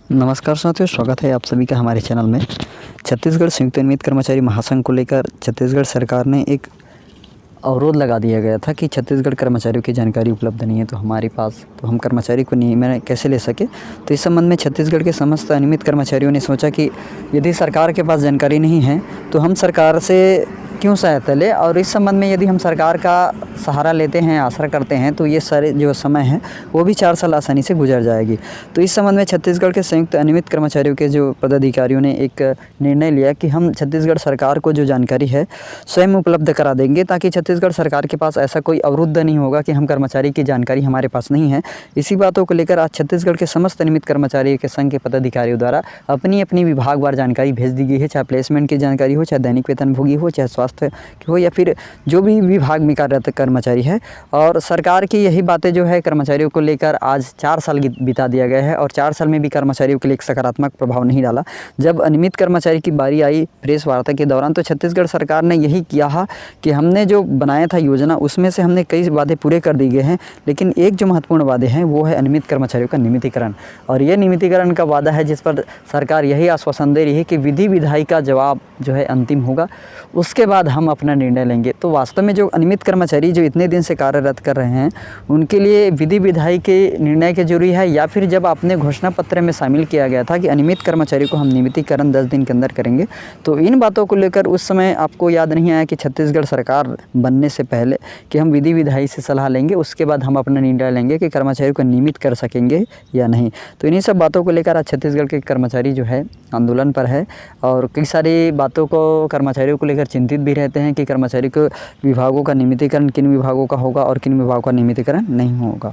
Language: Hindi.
नमस्कार साथियों, स्वागत है आप सभी का हमारे चैनल में। छत्तीसगढ़ संयुक्त नियमित कर्मचारी महासंघ को लेकर छत्तीसगढ़ सरकार ने एक अवरोध लगा दिया गया था कि छत्तीसगढ़ कर्मचारियों की जानकारी उपलब्ध नहीं है तो हमारे पास तो हम कर्मचारी को नियमन कैसे ले सके। तो इस संबंध में छत्तीसगढ़ के समस्त नियमित कर्मचारियों ने सोचा कि यदि सरकार के पास जानकारी नहीं है तो हम सरकार से क्यों सहायता लें, और इस संबंध में यदि हम सरकार का सहारा लेते हैं, आसरा करते हैं तो ये सारे जो समय है वो भी 4 साल आसानी से गुजर जाएगी। तो इस संबंध में छत्तीसगढ़ के संयुक्त नियमित कर्मचारियों के जो पदाधिकारियों ने एक निर्णय लिया कि हम छत्तीसगढ़ सरकार को जो जानकारी है स्वयं उपलब्ध करा देंगे, ताकि छत्तीसगढ़ सरकार के पास ऐसा कोई अवरुद्ध नहीं होगा कि हम कर्मचारी की जानकारी हमारे पास नहीं है। इसी बातों को लेकर आज छत्तीसगढ़ के समस्त नियमित कर्मचारियों के संघ के पदाधिकारियों द्वारा अपनी अपनी विभागवार जानकारी भेज दी गई है, चाहे प्लेसमेंट की जानकारी हो, चाहे दैनिक वेतनभोगी हो, चाहे स्वास्थ्य हो, या फिर जो भी विभाग में कार्यरत कर्मचारी है। और सरकार की यही बातें जो है कर्मचारियों को लेकर आज 4 साल बिता दिया गया है और 4 साल में भी कर्मचारियों के लिए एक सकारात्मक प्रभाव नहीं डाला। जब अनियमित कर्मचारी की बारी आई प्रेस वार्ता के दौरान तो छत्तीसगढ़ सरकार ने यही किया कि हमने जो बनाया था योजना उसमें से हमने कई वादे पूरे कर दिए हैं, लेकिन एक जो महत्वपूर्ण वादे हैं वो है अनियमित कर्मचारियों का नियमितीकरण। और ये नियमितीकरण का वादा है जिस पर सरकार यही आश्वासन दे रही है कि विधि विधायी का जवाब जो है अंतिम होगा, उसके बाद हम अपना निर्णय लेंगे। तो वास्तव में जो अनियमित कर्मचारी जो इतने दिन से कार्यरत कर रहे हैं उनके लिए विधि विधायी के निर्णय की जरूरी है, या फिर जब आपने घोषणा पत्र में शामिल किया गया था कि अनियमित कर्मचारी को हम नियमितीकरण 10 दिन के अंदर करेंगे, तो इन बातों को लेकर उस समय आपको याद नहीं आया कि छत्तीसगढ़ सरकार बनने से पहले कि हम विधि विधायी से सलाह लेंगे, उसके बाद हम अपना निर्णय लेंगे कि कर्मचारी को नियमित कर सकेंगे या नहीं। तो इन्हीं सब बातों को लेकर आज छत्तीसगढ़ के कर्मचारी जो है आंदोलन पर है और कई सारी बातों को कर्मचारियों को लेकर चिंतित भी रहते हैं कि कर्मचारी को विभागों का नियमितीकरण किन विभागों का होगा और किन विभागों का नियमितीकरण नहीं होगा।